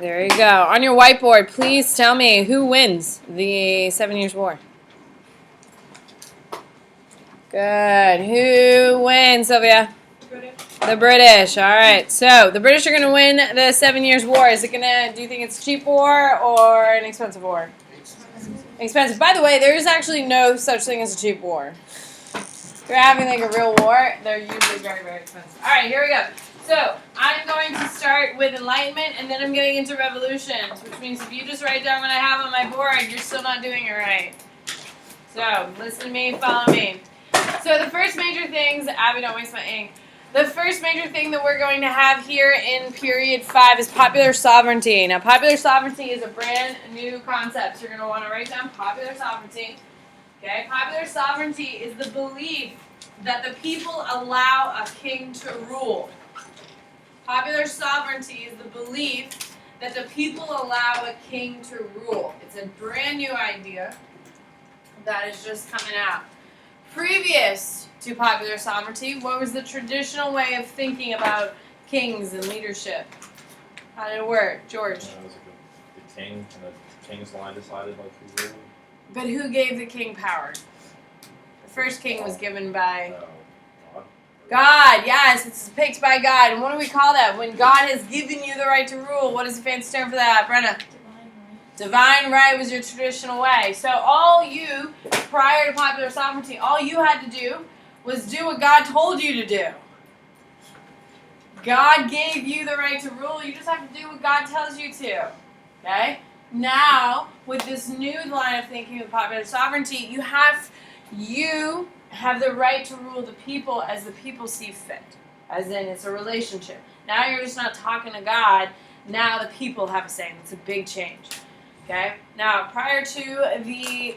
There you go. On your whiteboard, please tell me who wins the 7 Years' War. Good. Who wins, Sylvia? The British. All right. So the British are going to win the 7 Years' War. Is it going to? Do you think it's a cheap war or an expensive war? Expensive. By the way, there is actually no such thing as a cheap war. If you're having like a real war, they're usually very, very expensive. All right. Here we go. So I'm going to start with Enlightenment, and then I'm getting into revolutions, which means if you just write down what I have on my board, you're still not doing it right. So listen to me, follow me. So the first major things, Abby, don't waste my ink. The first major thing that we're going to have here in period 5 is popular sovereignty. Now, popular sovereignty is a brand new concept. So you're going to want to write down popular sovereignty. Okay, popular sovereignty is the belief that the people allow a king to rule. Popular sovereignty is the belief that the people allow a king to rule. It's a brand new idea that is just coming out. Previous to popular sovereignty, what was the traditional way of thinking about kings and leadership? How did it work, George? It was like the king, and the king's line decided like who ruled. But who gave the king power? The first king was given by God. God. Yes, it's picked by God. And what do we call that? When God has given you the right to rule, what is the fancy term for that, Brenna? Divine right was your traditional way. So all you, prior to popular sovereignty, all you had to do was do what God told you to do. God gave you the right to rule. You just have to do what God tells you to. Okay? Now, with this new line of thinking with popular sovereignty, you have the right to rule the people as the people see fit. As in, it's a relationship. Now you're just not talking to God. Now the people have a say. It's a big change. Okay? Now, prior to the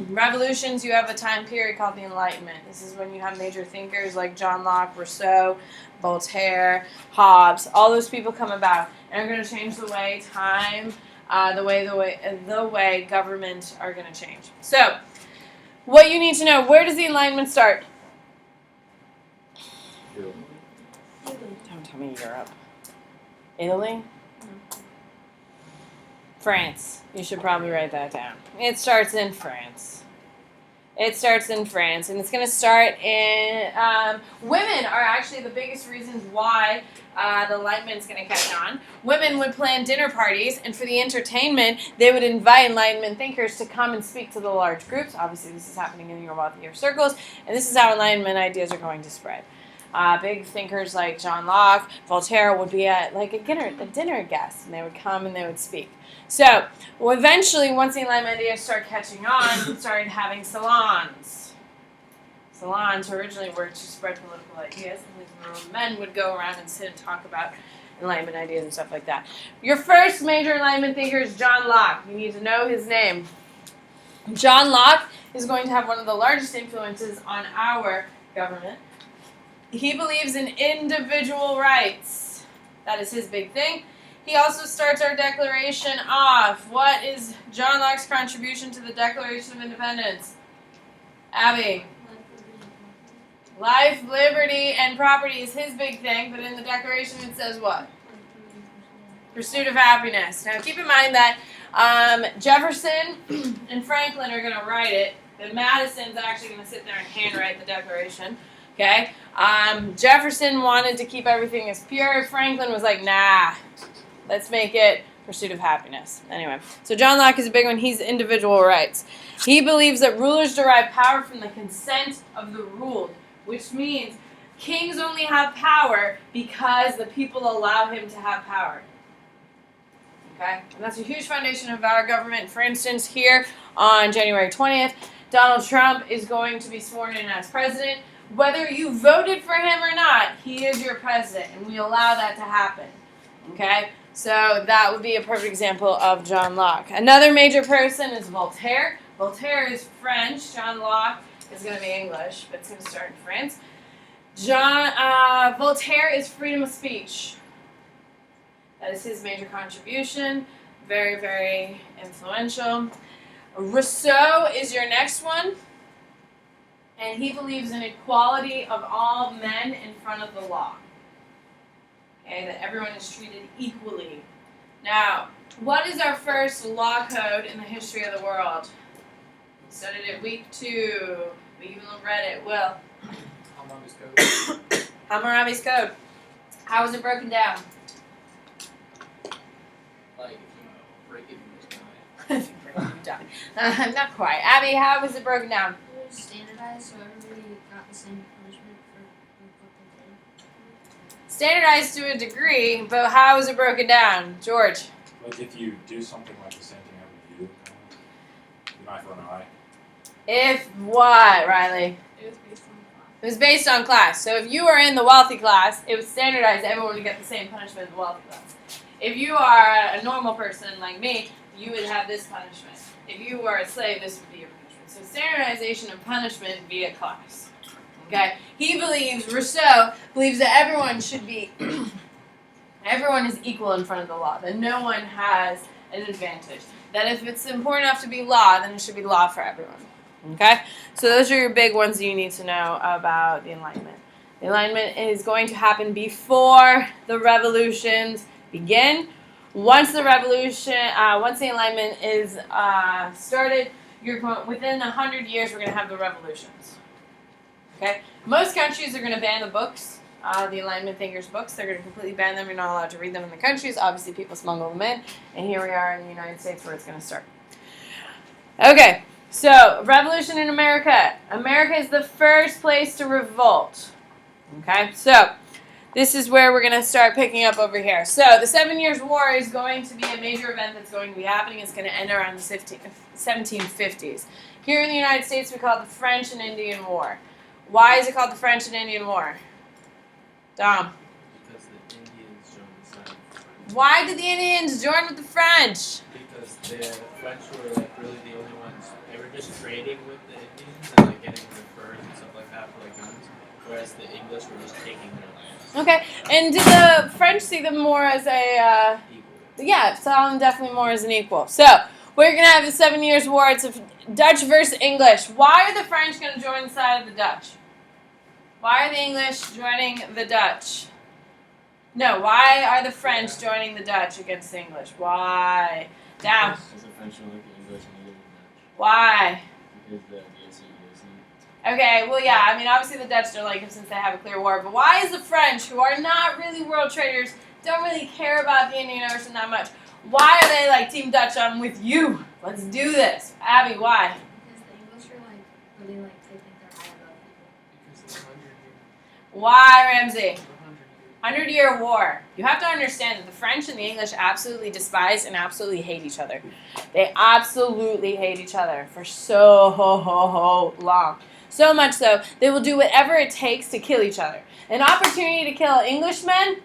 revolutions, you have a time period called the Enlightenment. This is when you have major thinkers like John Locke, Rousseau, Voltaire, Hobbes. All those people come about and are going to change the way time, the way government are going to change. So, what you need to know, where does the Enlightenment start? Don't tell me Europe. Italy? France. You should probably write that down. It starts in France. It starts in France, and it's going to start in... women are actually the biggest reasons why the Enlightenment is going to catch on. Women would plan dinner parties, and for the entertainment, they would invite Enlightenment thinkers to come and speak to the large groups. Obviously, this is happening in your wealthier circles, and this is how Enlightenment ideas are going to spread. Big thinkers like John Locke, Voltaire would be at like a dinner guest, and they would come and they would speak. So, eventually, once the Enlightenment ideas start catching on, we started having salons. Salons originally were to spread political ideas, and men would go around and sit and talk about Enlightenment ideas and stuff like that. Your first major Enlightenment thinker is John Locke. You need to know his name. John Locke is going to have one of the largest influences on our government. He believes in individual rights. That is his big thing. He also starts our Declaration off. What is John Locke's contribution to the Declaration of Independence? Abby? Life, liberty, and property is his big thing, but in the Declaration it says what? Pursuit of happiness. Now keep in mind that Jefferson and Franklin are going to write it, but Madison's actually going to sit there and handwrite the Declaration. Okay? Jefferson wanted to keep everything as pure. Franklin was like, nah, let's make it pursuit of happiness. Anyway, so John Locke is a big one. He's individual rights. He believes that rulers derive power from the consent of the ruled, which means kings only have power because the people allow him to have power. Okay? And that's a huge foundation of our government. For instance, here on January 20th, Donald Trump is going to be sworn in as president. Whether you voted for him or not, he is your president, and we allow that to happen. Okay? So that would be a perfect example of John Locke. Another major person is Voltaire. Voltaire is French. John Locke is going to be English, but it's going to start in France. Voltaire is freedom of speech. That is his major contribution. Very, very influential. Rousseau is your next one. And he believes in equality of all men in front of the law. Okay, that everyone is treated equally. Now, What is our first law code in the history of the world? We studied it week 2. We even read it. Will. Hammurabi's Code. Hammurabi's Code. How was it broken down? Like, if you break it, you just die. Not quite. Abby, how was it broken down? It was standardized, so everybody got the same punishment for what they did. Standardized to a degree, but how was it broken down? George. Like if you do something like the same thing every year, you might throw an eye. If what, Riley? It was based on class. It was based on class. So if you were in the wealthy class, it was standardized. Everyone would get the same punishment in the wealthy class. If you are a normal person like me, you would have this punishment. If you were a slave, this would be your punishment. So standardization of punishment via class. Okay? Rousseau believes that everyone should be, everyone is equal in front of the law. That no one has an advantage. That if it's important enough to be law, then it should be law for everyone. Okay? So those are your big ones that you need to know about the Enlightenment. The Enlightenment is going to happen before the revolutions begin. Once the Enlightenment is started, within 100 years, we're going to have the revolutions. Okay? Most countries are going to ban the books, the Enlightenment thinkers' books. They're going to completely ban them. You're not allowed to read them in the countries. Obviously, people smuggle them in. And here we are in the United States where it's going to start. Okay, so revolution in America. America is the first place to revolt. Okay, so this is where we're going to start picking up over here. So the 7 Years' War is going to be a major event that's going to be happening. It's going to end around the 1750s. Here in the United States, we call it the French and Indian War. Why is it called the French and Indian War? Dom. Because the Indians joined the side of the French. Why did the Indians join with the French? Because the French were like really the only ones. They were just trading with the Indians and like getting their furs and stuff like that for like guns. Whereas the English were just taking their land. Okay, and did the French see them more as a, Equal. yeah, saw them definitely more as an equal. So, we're going to have the 7 Years' War. It's Dutch versus English. Why are the French going to join the side of the Dutch? Why are the English joining the Dutch? No, why are the French joining the Dutch against the English? Why? Down. Because the French don't like the English and they didn't Dutch. Why? Because the DSE. Okay, well, yeah, I mean, obviously the Dutch don't like him since they have a clear war, but why is the French, who are not really world traders, don't really care about the Indian Ocean that much, why are they like, Team Dutch, I'm with you, let's do this? Abby, why? Because the English are like really like they think they're high above people. Because of the 100 year. Why, Ramsey? 100 year. 100-Year War. You have to understand that the French and the English absolutely despise and absolutely hate each other. They absolutely hate each other for so long. So much so, they will do whatever it takes to kill each other. An opportunity to kill Englishmen?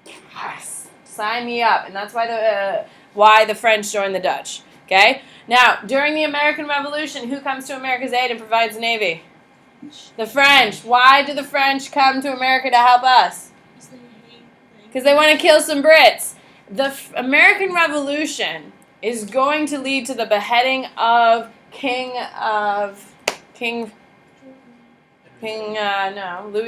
Yes. Sign me up. And that's why the French joined the Dutch. Okay? Now, during the American Revolution, who comes to America's aid and provides a navy? The French. Why do the French come to America to help us? Because they want to kill some Brits. The American Revolution is going to lead to the beheading of Louis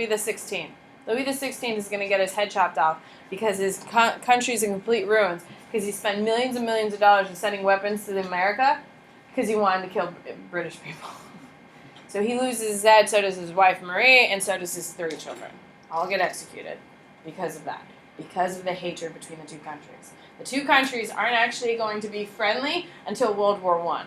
XVI. Louis XVI is going to get his head chopped off because his country's in complete ruins because he spent millions and millions of dollars in sending weapons to America because he wanted to kill British people. So he loses his head, so does his wife Marie, and so does his 3 children. All get executed because of that, because of the hatred between the two countries. The two countries aren't actually going to be friendly until World War I,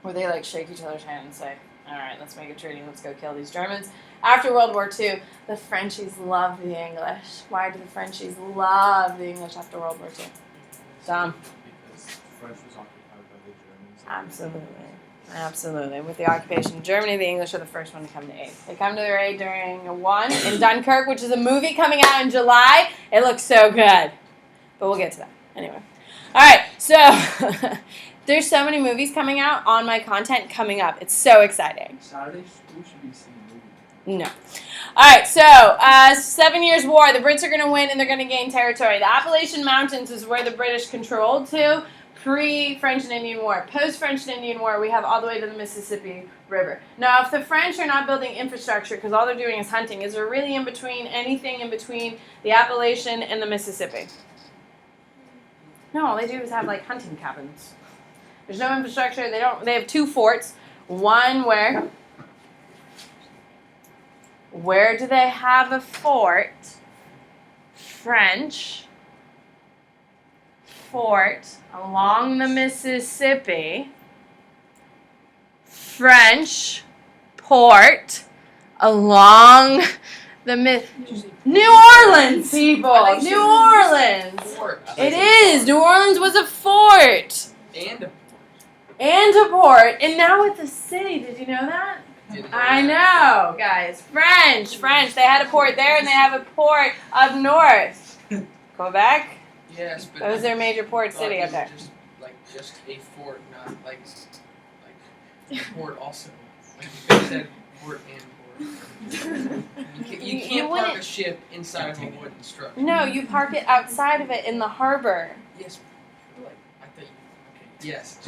where they like shake each other's hand and say, all right, let's make a treaty, let's go kill these Germans. After World War II, the Frenchies love the English. Why do the Frenchies love the English after World War II? Dom. Because French was occupied by the Germans. Absolutely. With the occupation of Germany, the English are the first one to come to aid. They come to their aid during one in Dunkirk, which is a movie coming out in July. It looks so good. But we'll get to that. Anyway. All right, so there's so many movies coming out on my content coming up. It's so exciting. Saturday school should be seeing a movie. No. All right, so 7 Years' War. The Brits are going to win and they're going to gain territory. The Appalachian Mountains is where the British controlled to pre-French and Indian War. Post-French and Indian War, we have all the way to the Mississippi River. Now, if the French are not building infrastructure because all they're doing is hunting, is there really anything in between the Appalachian and the Mississippi? No, all they do is have like hunting cabins. There's no infrastructure. They have 2 forts. One where? Where do they have a fort? French fort along the Mississippi. French port along the New Orleans, people. New Orleans. It is. New Orleans was a fort. And a port. And now it's a city. Did you know that? I know, guys. French. They had a port there, and they have a port up north. Quebec? Yes, but That was their major port city up there. Just a fort, not like a port also. Like you guys said, port and port. You can't park wouldn't- a ship inside of a wooden structure. No, you park it outside of it in the harbor. Yes, like I thought. Yes.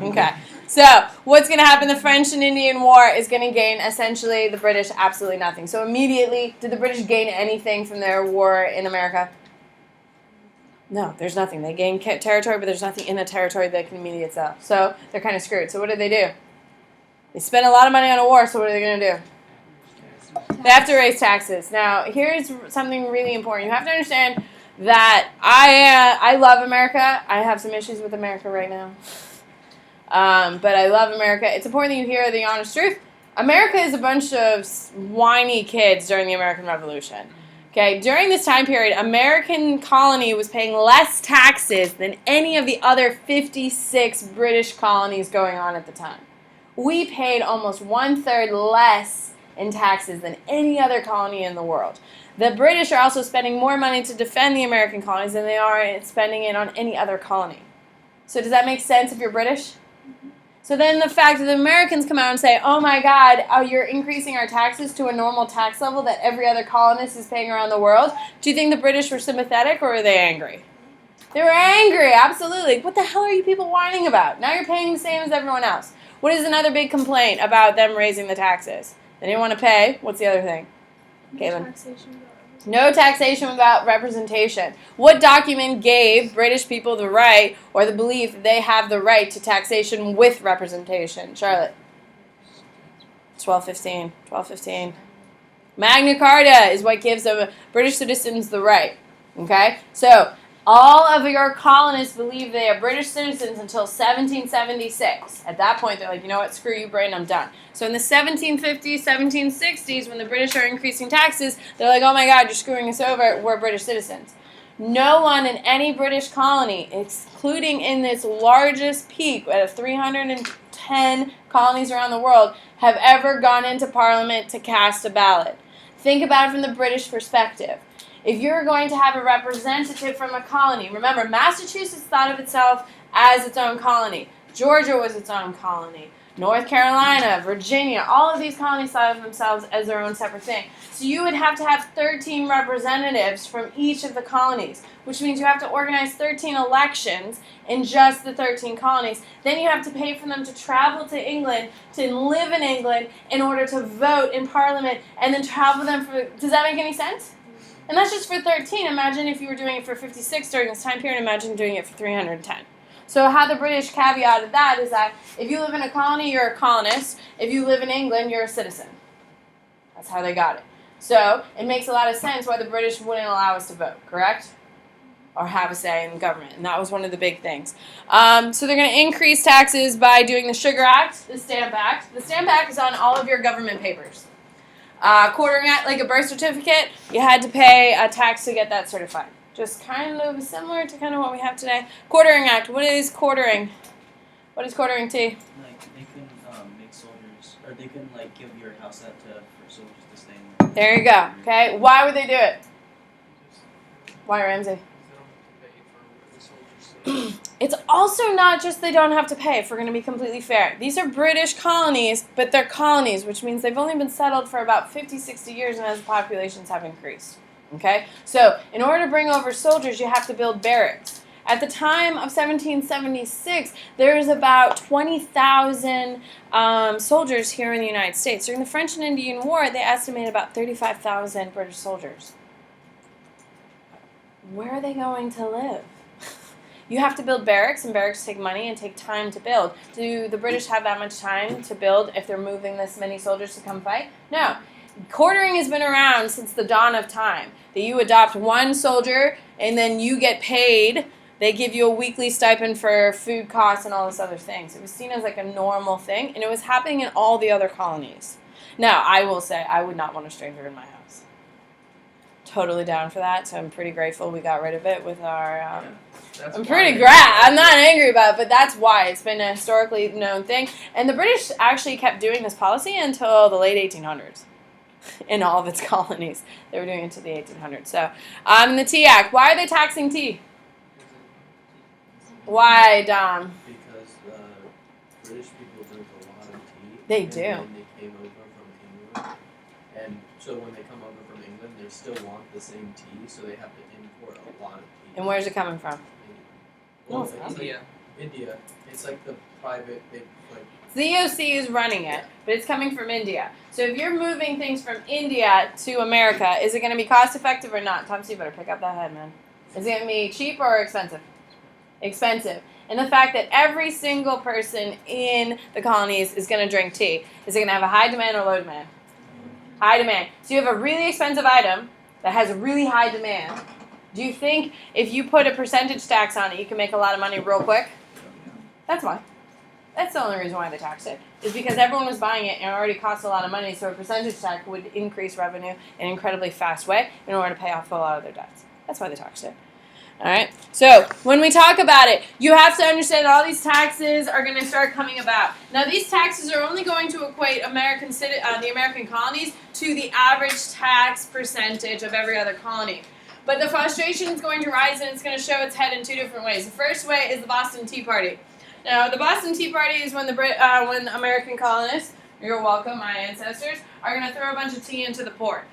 Okay. So, what's going to happen? The French and Indian War is going to gain, essentially, the British absolutely nothing. So, immediately, did the British gain anything from their war in America? No, there's nothing. They gain territory, but there's nothing in the territory that can immediately itself. So, they're kind of screwed. So, what did they do? They spent a lot of money on a war, so what are they going to do? They have to raise taxes. Now, here's something really important. You have to understand that I love America. I have some issues with America right now. But I love America. It's important that you hear the honest truth. America is a bunch of whiny kids during the American Revolution. Okay, during this time period, American colony was paying less taxes than any of the other 56 British colonies going on at the time. We paid almost 1/3 less in taxes than any other colony in the world. The British are also spending more money to defend the American colonies than they are spending it on any other colony. So does that make sense if you're British? So then the fact that the Americans come out and say, oh my God, you're increasing our taxes to a normal tax level that every other colonist is paying around the world. Do you think the British were sympathetic or were they angry? They were angry, absolutely. What the hell are you people whining about? Now you're paying the same as everyone else. What is another big complaint about them raising the taxes? They didn't want to pay. What's the other thing? Caitlin. No taxation without representation. What document gave British people the right or the belief that they have the right to taxation with representation? Charlotte. 1215. Magna Carta is what gives British citizens the right. Okay? So, all of your colonists believe they are British citizens until 1776. At that point, they're like, you know what, screw you, Britain, I'm done. So in the 1750s, 1760s, when the British are increasing taxes, they're like, oh my God, you're screwing us over, we're British citizens. No one in any British colony, including in this largest peak out of 310 colonies around the world, have ever gone into Parliament to cast a ballot. Think about it from the British perspective. If you're going to have a representative from a colony, remember, Massachusetts thought of itself as its own colony. Georgia was its own colony. North Carolina, Virginia, all of these colonies thought of themselves as their own separate thing. So you would have to have 13 representatives from each of the colonies, which means you have to organize 13 elections in just the 13 colonies. Then you have to pay for them to travel to England, to live in England, in order to vote in Parliament, and then travel them for... Does that make any sense? And that's just for 13. Imagine if you were doing it for 56 during this time period. Imagine doing it for 310. So how the British caveated that is that if you live in a colony, you're a colonist. If you live in England, you're a citizen. That's how they got it. So it makes a lot of sense why the British wouldn't allow us to vote, correct? Or have a say in the government. And that was one of the big things. So they're going to increase taxes by doing the Sugar Act, the Stamp Act. The Stamp Act is on all of your government papers. Quartering Act, like a birth certificate, you had to pay a tax to get that certified. Just kind of similar to kind of what we have today. Quartering Act, what is quartering? What is quartering, T? Like, they can make soldiers, or they can, like, give your house out for soldiers to stay in. There you go, okay? Why would they do it? Why, Ramsey? It's also not just they don't have to pay, if we're going to be completely fair. These are British colonies, but they're colonies, which means they've only been settled for about 50, 60 years, and as the populations have increased. Okay? So, in order to bring over soldiers, you have to build barracks. At the time of 1776, there's about 20,000 soldiers here in the United States. During the French and Indian War, they estimated about 35,000 British soldiers. Where are they going to live? You have to build barracks, and barracks take money and take time to build. Do the British have that much time to build if they're moving this many soldiers to come fight? No. Quartering has been around since the dawn of time. That you adopt one soldier and then you get paid. They give you a weekly stipend for food costs and all this other things. It was seen as like a normal thing, and it was happening in all the other colonies. Now, I will say I would not want a stranger in my house. Totally down for that, so I'm pretty grateful we got rid of it with our... That's I'm why pretty they- glad. I'm not angry about it, but that's why. It's been a historically known thing. And the British actually kept doing this policy until the late 1800s in all of its colonies. They were doing it until the 1800s. So, the Tea Act. Why are they taxing tea? Why, Dom? Because British people drink a lot of tea. They and do. then they came over from England. And so when they come over from England, they still want the same tea, so they have to import a lot of tea. And where's it coming from? Well, No, it's not. India. India. It's like the private, they like. The EOC is running it, but it's coming from India. So if you're moving things from India to America, is it going to be cost effective or not? Tom, so you better pick up that head, man. Is it going to be cheap or expensive? Expensive. And the fact that every single person in the colonies is going to drink tea, is it going to have a high demand or low demand? High demand. So you have a really expensive item that has a really high demand. Do you think if you put a percentage tax on it, you can make a lot of money real quick? That's why. That's the only reason why they taxed it, is because everyone was buying it and it already cost a lot of money, so a percentage tax would increase revenue in an incredibly fast way in order to pay off a lot of their debts. That's why they taxed it. All right. So when we talk about it, you have to understand all these taxes are going to start coming about. Now, these taxes are only going to equate the American colonies to the average tax percentage of every other colony. But the frustration is going to rise, and it's going to show its head in two different ways. The first way is the Boston Tea Party. Now, the Boston Tea Party is when when American colonists, you're welcome, my ancestors, are going to throw a bunch of tea into the port.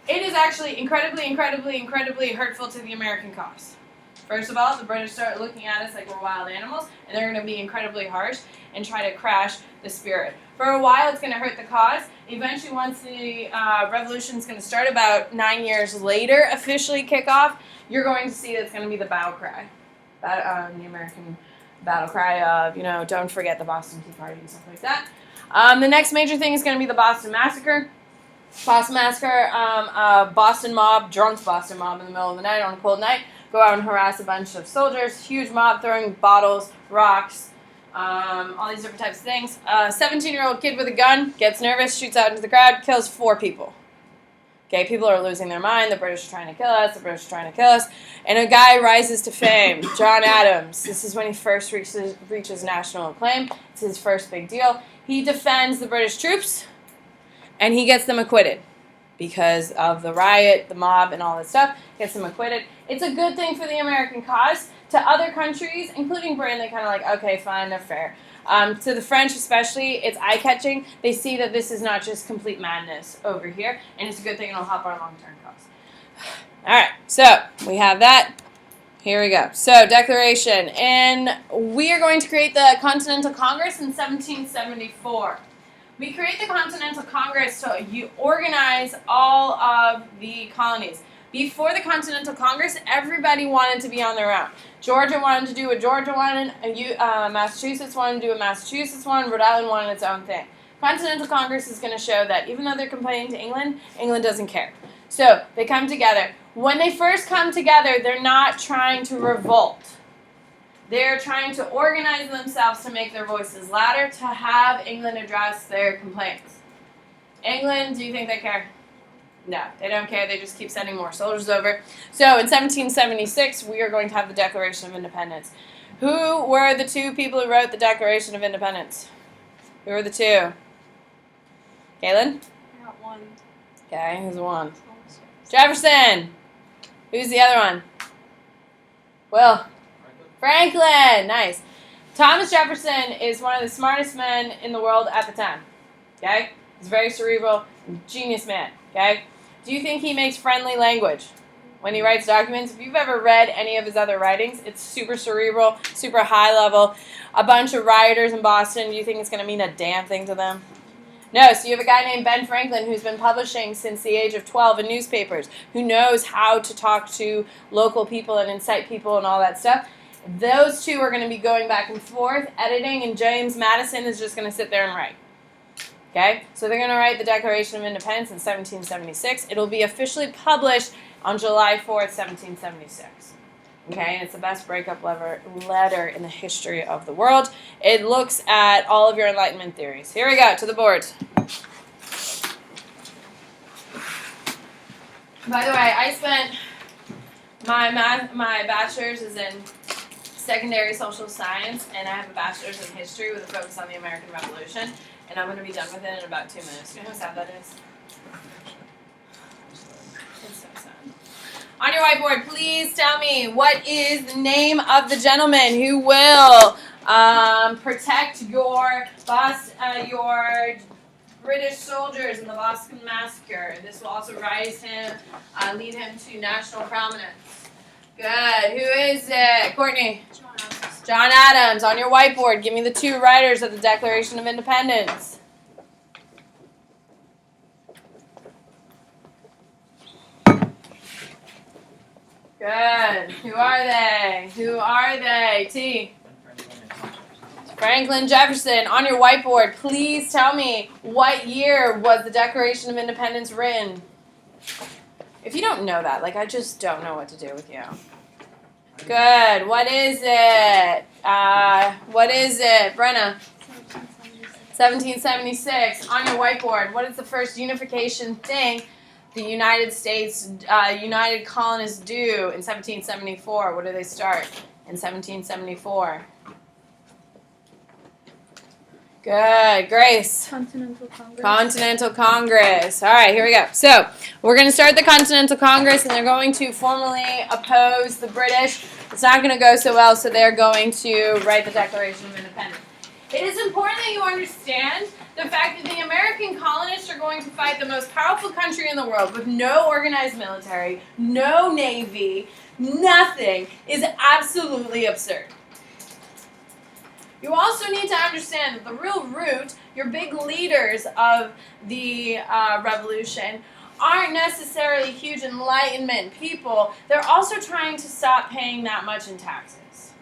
It is actually incredibly hurtful to the American cause. First of all, the British start looking at us like we're wild animals, and they're going to be incredibly harsh and try to crash the spirit. For a while, it's going to hurt the cause. Eventually, once the revolution is going to start about 9 years later, officially kick off, you're going to see that it's going to be the battle cry. The American battle cry of, don't forget the Boston Tea Party and stuff like that. The next major thing is going to be the Boston Massacre. Boston Massacre, Boston mob, drunk Boston mob in the middle of the night on a cold night, go out and harass a bunch of soldiers, huge mob throwing bottles, rocks, all these different types of things. A 17-year-old kid with a gun gets nervous, shoots out into the crowd, kills 4 people. Okay, people are losing their mind. The British are trying to kill us. The British are trying to kill us. And a guy rises to fame, John Adams. This is when he first reaches national acclaim. It's his first big deal. He defends the British troops, and he gets them acquitted because of the riot, the mob, and all that stuff. Gets them acquitted. It's a good thing for the American cause. To other countries, including Britain, they kind of like, okay, fine, they're fair. To the French especially, it's eye-catching. They see that this is not just complete madness over here, and it's a good thing. It'll help our long-term cause. All right, so we have that. Here we go. So, declaration. And we are going to create the Continental Congress in 1774. We create the Continental Congress to organize all of the colonies. Before the Continental Congress, everybody wanted to be on their own. Georgia wanted to do what Georgia wanted, Massachusetts wanted to do what Massachusetts wanted, Rhode Island wanted its own thing. Continental Congress is going to show that even though they're complaining to England, England doesn't care. So they come together. When they first come together, they're not trying to revolt. They're trying to organize themselves to make their voices louder, to have England address their complaints. England, do you think they care? No, they don't care. They just keep sending more soldiers over. So in 1776, we are going to have the Declaration of Independence. Who were the 2 people who wrote the Declaration of Independence? Who were the 2? Kaylin? I got one. Okay, who's the one? Jefferson. Who's the other one? Will. Franklin. Nice. Thomas Jefferson is one of the smartest men in the world at the time. Okay? He's very cerebral, genius man. Okay? Do you think he makes friendly language when he writes documents? If you've ever read any of his other writings, it's super cerebral, super high level. A bunch of rioters in Boston, do you think it's going to mean a damn thing to them? No, so you have a guy named Ben Franklin who's been publishing since the age of 12 in newspapers, who knows how to talk to local people and incite people and all that stuff. Those two are going to be going back and forth, editing, and James Madison is just going to sit there and write. Okay? So they're going to write the Declaration of Independence in 1776. It'll be officially published on July 4th, 1776. Okay? And it's the best breakup letter in the history of the world. It looks at all of your Enlightenment theories. Here we go, to the board. By the way, I spent my bachelor's is in secondary social science, and I have a bachelor's in history with a focus on the American Revolution, and I'm going to be done with it in about 2 minutes. Do you know how sad that is? It's so sad. On your whiteboard, please tell me what is the name of the gentleman who will protect your British soldiers in the Boston Massacre. This will also lead him to national prominence. Good. Who is it? Courtney? John Adams. John Adams. On your whiteboard, give me the two writers of the Declaration of Independence. Good. Who are they? Who are they? T. Franklin Jefferson. On your whiteboard, please tell me what year was the Declaration of Independence written? If you don't know that, I just don't know what to do with you. Good. What is it? What is it? Brenna? 1776. On your whiteboard, what is the first unification thing the United States, United colonists do in 1774? What do they start in 1774? Good. Grace? Continental Congress. Continental Congress. All right, here we go. So we're going to start the Continental Congress, and they're going to formally oppose the British. It's not going to go so well, so they're going to write the Declaration of Independence. It is important that you understand the fact that the American colonists are going to fight the most powerful country in the world with no organized military, no navy, nothing, is absolutely absurd. You also need to understand that the real root, your big leaders of the revolution, aren't necessarily huge Enlightenment people. They're also trying to stop paying that much in taxes.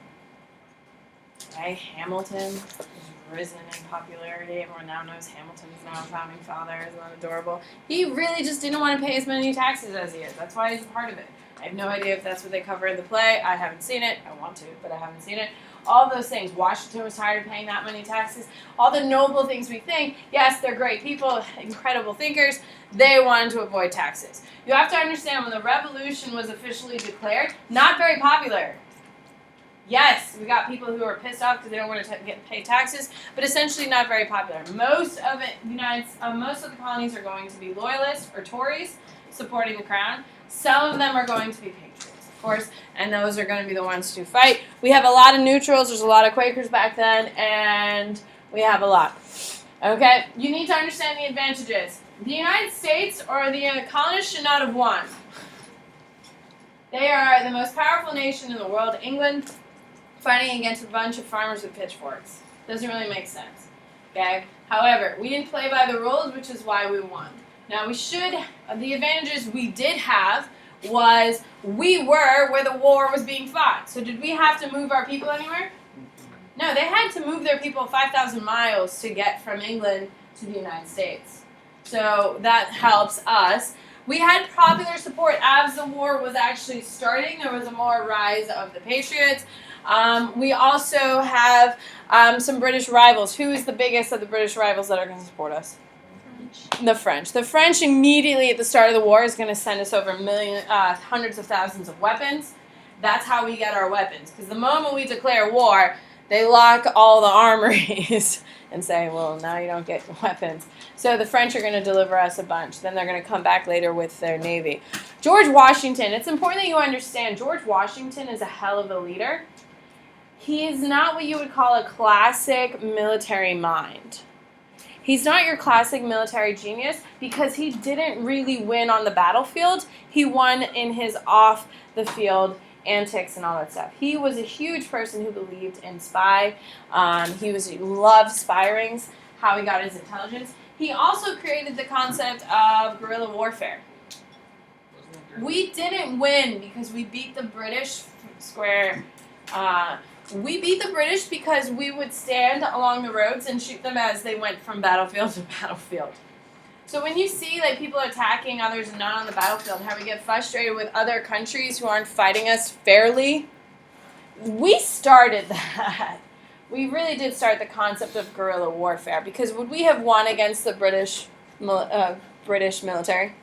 Okay, Hamilton has risen in popularity. Everyone now knows Hamilton is now a founding father. Isn't that adorable? He really just didn't want to pay as many taxes as he is. That's why he's a part of it. I have no idea if that's what they cover in the play. I haven't seen it. I want to, but I haven't seen it. All those things. Washington was tired of paying that many taxes. All the noble things we think, yes, they're great people, incredible thinkers. They wanted to avoid taxes. You have to understand, when the revolution was officially declared, not very popular. Yes, we got people who are pissed off because they don't want to get paid taxes, but essentially not very popular. Most of the colonies are going to be loyalists or Tories supporting the crown. Some of them are going to be patriots, of course, and those are going to be the ones to fight. We have a lot of neutrals. There's a lot of Quakers back then, and we have a lot. Okay, you need to understand the advantages. The United States or the colonists should not have won. They are the most powerful nation in the world, England, fighting against a bunch of farmers with pitchforks. Doesn't really make sense. Okay? However, we didn't play by the rules, which is why we won. Now, the advantages we did have was we were where the war was being fought. So did we have to move our people anywhere? No, they had to move their people 5,000 miles to get from England to the United States. So that helps us. We had popular support as the war was actually starting. There was a more rise of the patriots. We also have some British rivals. Who is the biggest of the British rivals that are going to support us? The French. The French immediately at the start of the war is going to send us over hundreds of thousands of weapons. That's how we get our weapons. Because the moment we declare war, they lock all the armories and say, well, now you don't get weapons. So the French are going to deliver us a bunch. Then they're going to come back later with their navy. George Washington. It's important that you understand George Washington is a hell of a leader. He is not what you would call a classic military mind. He's not your classic military genius because he didn't really win on the battlefield. He won in his off-the-field antics and all that stuff. He was a huge person who believed in spy. He loved spy rings, how he got his intelligence. He also created the concept of guerrilla warfare. We didn't win because we beat the British square We beat the British because we would stand along the roads and shoot them as they went from battlefield to battlefield. So when you see like people attacking others and not on the battlefield, how we get frustrated with other countries who aren't fighting us fairly, we started that. We really did start the concept of guerrilla warfare, because would we have won against the British military?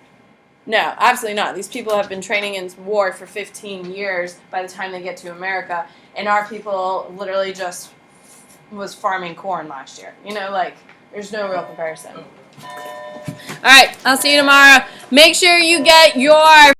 No, absolutely not. These people have been training in war for 15 years by the time they get to America, and our people literally just was farming corn last year. You know, like, there's no real comparison. All right, I'll see you tomorrow. Make sure you get your